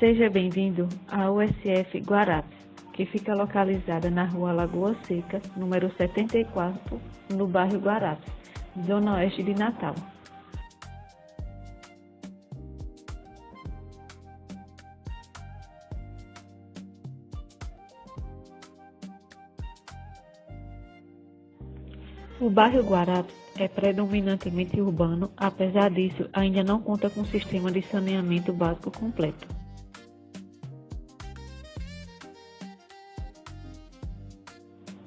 Seja bem-vindo à USF Guarapes, que fica localizada na Rua Lagoa Seca, número 74, no bairro Guarapes, zona oeste de Natal. O bairro Guarapes é predominantemente urbano, apesar disso, ainda não conta com sistema de saneamento básico completo.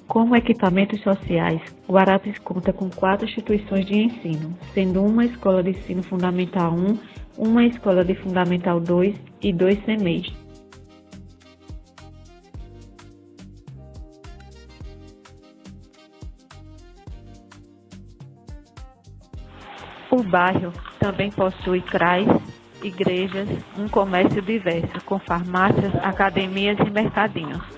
Como equipamentos sociais, Guarapes conta com 4 instituições de ensino, sendo uma escola de ensino fundamental 1, uma escola de fundamental 2 e 2 CMEIs. O bairro também possui CRAs, igrejas, um comércio diverso, com farmácias, academias e mercadinhos.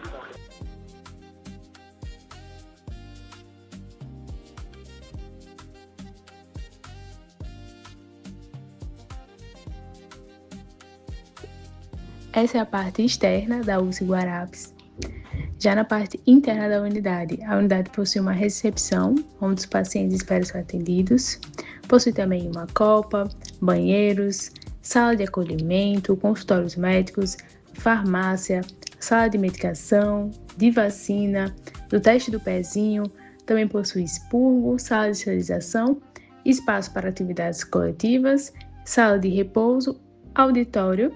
Essa é a parte externa da USE Guarapes. Já na parte interna da unidade, a unidade possui uma recepção, onde os pacientes esperam ser atendidos. Possui também uma copa, banheiros, sala de acolhimento, consultórios médicos, farmácia, sala de medicação, de vacina, do teste do pezinho. Também possui expurgo, sala de esterilização, espaço para atividades coletivas, sala de repouso, auditório,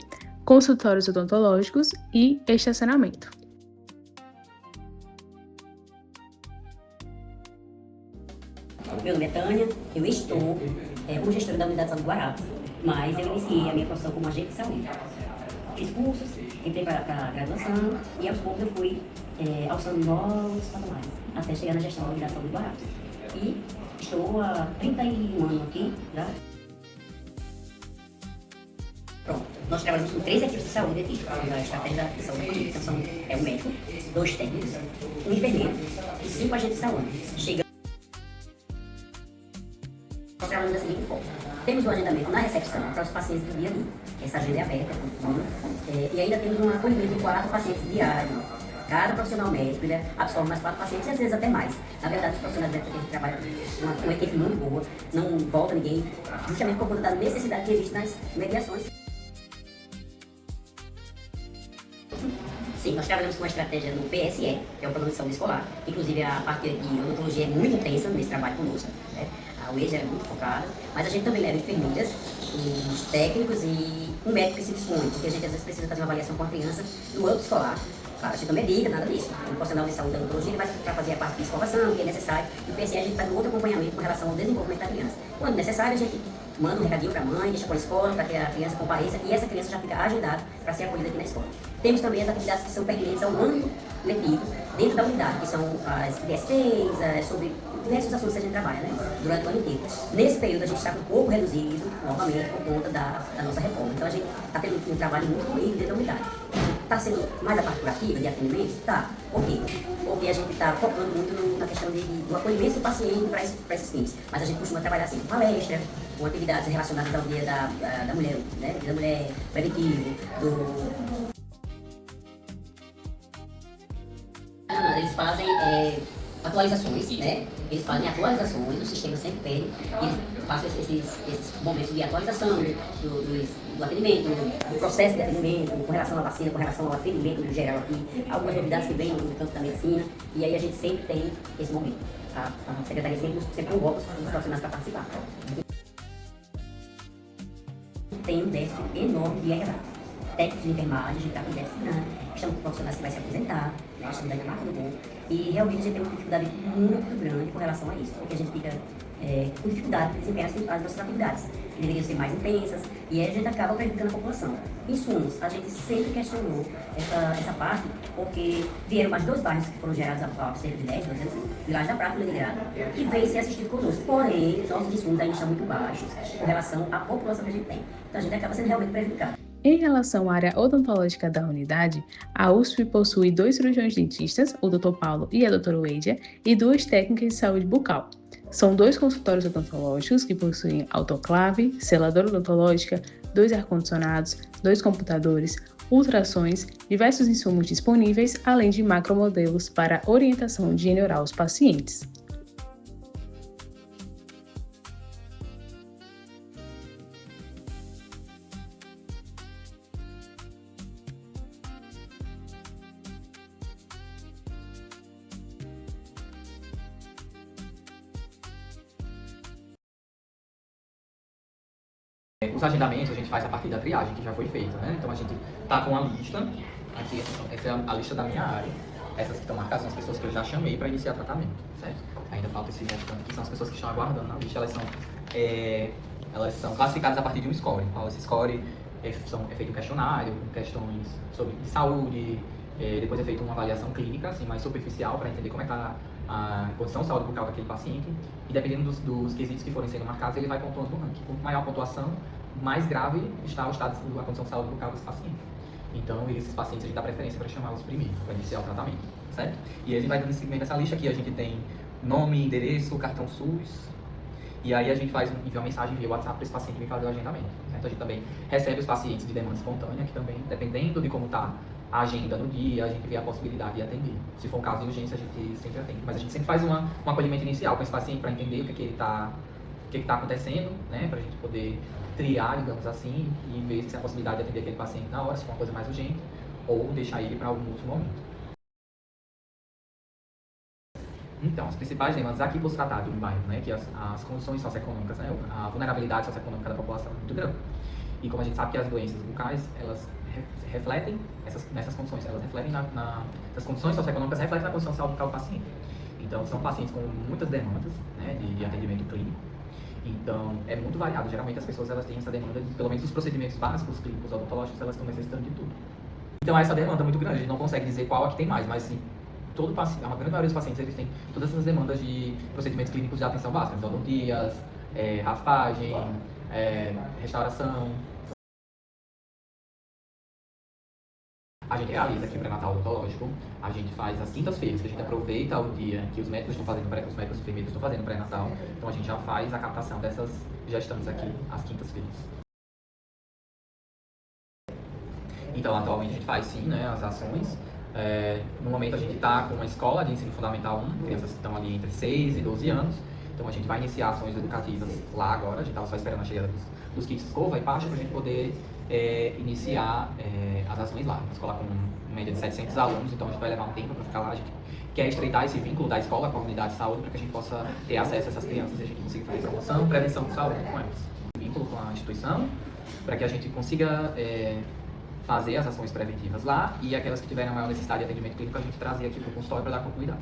consultórios odontológicos e estacionamento. Meu nome é Tânia, eu estou como gestora da Unidade de Saúde Guarapes, mas eu iniciei a minha profissão como agente de saúde. Fiz cursos, entrei para a graduação e aos poucos eu fui alçando novos patamares, até chegar na gestão da Unidade de Saúde Guarapes. E estou há 31 anos aqui já. Pronto, nós trabalhamos com 3 equipes de saúde aqui, a estratégia de saúde pública. Então, um médico, 2 técnicos, um enfermeiro e 5 agentes de saúde. Nós trabalhamos da seguinte forma: temos um agendamento na recepção para os pacientes do dia a dia. Essa agenda é aberta, e ainda temos um acolhimento de 4 pacientes diários. Cada profissional médico absorve mais 4 pacientes e às vezes até mais. Na verdade, os profissionais médicos que a gente trabalha com uma equipe muito boa, não volta ninguém, justamente por conta da necessidade que existe nas mediações. Sim, nós trabalhamos com uma estratégia no PSE, que é o Plano de Saúde Escolar. Inclusive, a parte de odontologia é muito intensa nesse trabalho conosco, né? A UESA é muito focada, mas a gente também leva enfermeiras, os técnicos e um médico que se dispõe, porque a gente às vezes precisa fazer uma avaliação com a criança no âmbito escolar. Claro, a gente não medica, nada disso. O profissional de saúde da odontologia ele vai para fazer a parte de escovação, que é necessário, e o PSE a gente faz um outro acompanhamento com relação ao desenvolvimento da criança. Quando necessário, a gente manda um recadinho para a mãe, deixa com a escola, para que a criança compareça, e essa criança já fica agendada para ser acolhida aqui na escola. Temos também as atividades que são pertinentes ao ano letivo dentro da unidade, que são as DSTs, sobre diversos assuntos que a gente trabalha, né, durante o ano inteiro. Nesse período a gente está um pouco reduzido, novamente, por conta da nossa reforma. Então a gente está tendo um trabalho muito corrido dentro da unidade. Está sendo mais a parte curativa, de atendimento? Tá, ok. Porque a gente está focando muito na questão do acolhimento do paciente para esses fins. Mas a gente costuma trabalhar assim, com palestra, com atividades relacionadas ao dia da mulher, né, dia da mulher preventivo, Eles fazem atualizações, né? Eles fazem atualizações, o sistema sempre pede, eles passam esses momentos de atualização do atendimento, do processo de atendimento, com relação à vacina, com relação ao atendimento no geral aqui, algumas novidades que vêm no campo da medicina, e aí a gente sempre tem esse momento. A secretaria sempre convoca os profissionais para participar. Tem um déficit enorme de RH. Técnicos de enfermagem, a gente está com déficit grande, estamos com profissionais que vai se aposentar, nós estamos dando a marca do gol, e realmente a gente tem uma dificuldade muito grande com relação a isso, porque a gente fica com dificuldade de desempenhar as nossas atividades, que deveriam ser mais intensas, e aí a gente acaba prejudicando a população. Insumos, a gente sempre questionou essa parte, porque vieram mais 2 bairros que foram gerados há cerca de 10, 12 anos, Village da Prata e Leningrado, que veio ser assistido conosco. Porém, nossos insumos ainda estão muito baixos com relação à população que a gente tem. Então a gente acaba sendo realmente prejudicado. Em relação à área odontológica da unidade, a USP possui 2 cirurgiões dentistas, o Dr. Paulo e a doutora Weidia, e 2 técnicas de saúde bucal. São 2 consultórios odontológicos que possuem autoclave, seladora odontológica, 2 ar-condicionados, 2 computadores, ultrassons, diversos insumos disponíveis, além de macromodelos para orientação de higiene oral aos pacientes. Os agendamentos a gente faz a partir da triagem que já foi feita, né? Então a gente tá com a lista, aqui essa é a lista da minha área. Essas que estão marcadas são as pessoas que eu já chamei para iniciar tratamento, certo? Ainda falta esse restante que são as pessoas que estão aguardando na lista, elas são classificadas a partir de um score. Então esse score é feito um questionário com questões sobre saúde, depois é feita uma avaliação clínica, assim, mais superficial para entender como é que está a condição de saúde bucal daquele paciente, e dependendo dos quesitos que forem sendo marcados, ele vai pontuando no ranking. Quanto maior a pontuação, mais grave está a condição de saúde bucal desse paciente. Então, esses pacientes a gente dá preferência para chamá-los primeiro, para iniciar o tratamento, certo? E aí a gente vai dando seguimento a essa lista aqui, a gente tem nome, endereço, cartão SUS, e aí a gente envia uma mensagem via WhatsApp para esse paciente vir fazer o agendamento, certo? A gente também recebe os pacientes de demanda espontânea, que também, dependendo de como está a agenda no dia, a gente vê a possibilidade de atender. Se for um caso de urgência, a gente sempre atende. Mas a gente sempre faz um acolhimento inicial com esse paciente para entender o que ele está acontecendo, né? Para a gente poder triar, digamos assim, e ver se há a possibilidade de atender aquele paciente na hora, se for uma coisa mais urgente, ou deixar ele para algum outro momento. Então, as principais demandas aqui por se tratar de um bairro, né? Que as condições socioeconômicas, né? A vulnerabilidade socioeconômica da população é muito grande. E como a gente sabe que as doenças bucais, elas refletem nessas condições, elas refletem as condições socioeconômicas refletem na condição de saúde bucal do paciente. Então, são pacientes com muitas demandas, né, de atendimento clínico. Então, é muito variado. Geralmente, as pessoas elas têm essa demanda, pelo menos os procedimentos básicos clínicos odontológicos, elas estão necessitando de tudo. Então, essa demanda é muito grande. A gente não consegue dizer qual é que tem mais, mas sim, todo paciente, a grande maioria dos pacientes, eles têm todas essas demandas de procedimentos clínicos de atenção básica, odontias, raspagem, restauração. A gente realiza aqui o pré-natal odontológico, a gente faz às quintas-feiras, que a gente aproveita o dia que os médicos estão fazendo os médicos e enfermeiros estão fazendo pré-natal, então a gente já faz a captação dessas gestantes aqui às quintas-feiras. Então, atualmente a gente faz sim, né, as ações. No momento a gente está com uma escola de ensino fundamental 1, crianças que estão ali entre 6 e 12 anos, então a gente vai iniciar ações educativas lá agora, a gente estava só esperando a chegada dos kits escova e pasta para a gente poder iniciar as ações lá. Uma escola com média de 700 alunos, então a gente vai levar um tempo para ficar lá. A gente quer estreitar esse vínculo da escola com a comunidade de saúde para que a gente possa ter acesso a essas crianças e a gente consiga fazer promoção, prevenção de saúde com elas. Vínculo com a instituição para que a gente consiga fazer as ações preventivas lá e aquelas que tiverem a maior necessidade de atendimento clínico a gente trazer aqui para o consultório para dar continuidade.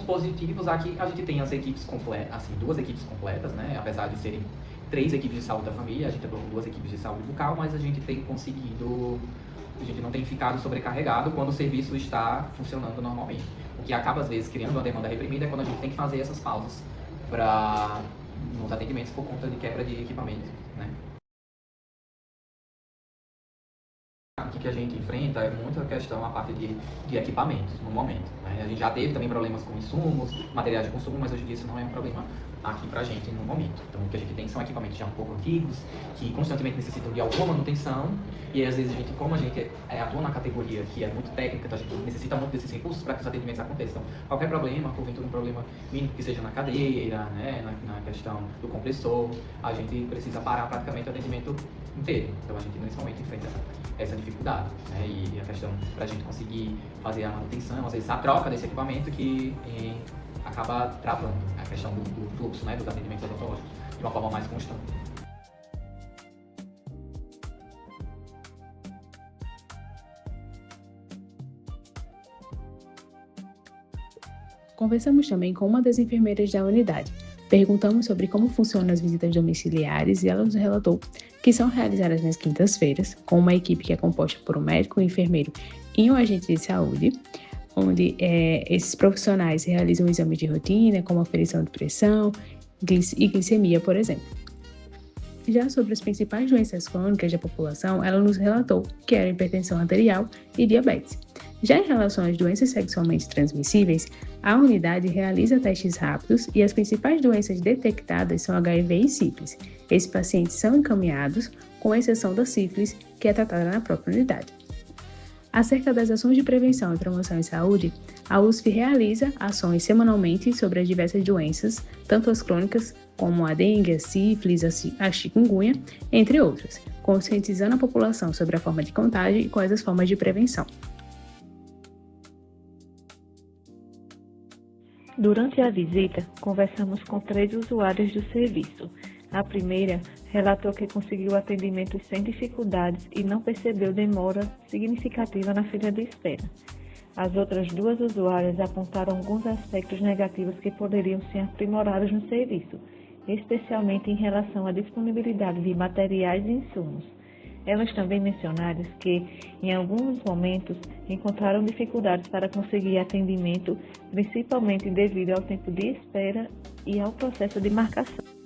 Positivos aqui a gente tem as equipes completas, assim, 2 equipes completas, né? Apesar de serem 3 equipes de saúde da família, a gente tem 2 equipes de saúde bucal, mas a gente tem conseguido, a gente não tem ficado sobrecarregado quando o serviço está funcionando normalmente. O que acaba às vezes criando uma demanda reprimida é quando a gente tem que fazer essas pausas nos atendimentos por conta de quebra de equipamento, né? O que a gente enfrenta é muito a questão, a parte de equipamentos no momento, né? A gente já teve também problemas com insumos, materiais de consumo, mas hoje em dia isso não é um problema aqui pra gente no momento. Então o que a gente tem são equipamentos já um pouco antigos, que constantemente necessitam de alguma manutenção, e às vezes como a gente atua na categoria que é muito técnica, então a gente necessita muito desses recursos para que os atendimentos aconteçam. Qualquer problema, porventura um problema mínimo que seja na cadeira, né, na questão do compressor, a gente precisa parar praticamente o atendimento inteiro. Então a gente nesse momento enfrenta essa dificuldade, né, e a questão para a gente conseguir fazer a manutenção, às vezes a troca desse equipamento que acaba travando a questão do fluxo, né, dos atendimentos odontológicos de uma forma mais constante. Conversamos também com uma das enfermeiras da unidade. Perguntamos sobre como funcionam as visitas domiciliares e ela nos relatou que são realizadas nas quintas-feiras, com uma equipe que é composta por um médico, um enfermeiro e um agente de saúde, onde esses profissionais realizam exames de rotina, como aferição de pressão e glicemia, por exemplo. Já sobre as principais doenças crônicas da população, ela nos relatou que era hipertensão arterial e diabetes. Já em relação às doenças sexualmente transmissíveis, a unidade realiza testes rápidos e as principais doenças detectadas são HIV e sífilis. Esses pacientes são encaminhados, com exceção da sífilis, que é tratada na própria unidade. Acerca das ações de prevenção e promoção em saúde, a USF realiza ações semanalmente sobre as diversas doenças, tanto as crônicas como a dengue, a sífilis, a chikungunya, entre outras, conscientizando a população sobre a forma de contágio e quais as formas de prevenção. Durante a visita, conversamos com 3 usuários do serviço. A primeira relatou que conseguiu atendimento sem dificuldades e não percebeu demora significativa na fila de espera. As outras 2 usuárias apontaram alguns aspectos negativos que poderiam ser aprimorados no serviço, especialmente em relação à disponibilidade de materiais e insumos. Elas também mencionaram que, em alguns momentos, encontraram dificuldades para conseguir atendimento, principalmente devido ao tempo de espera e ao processo de marcação.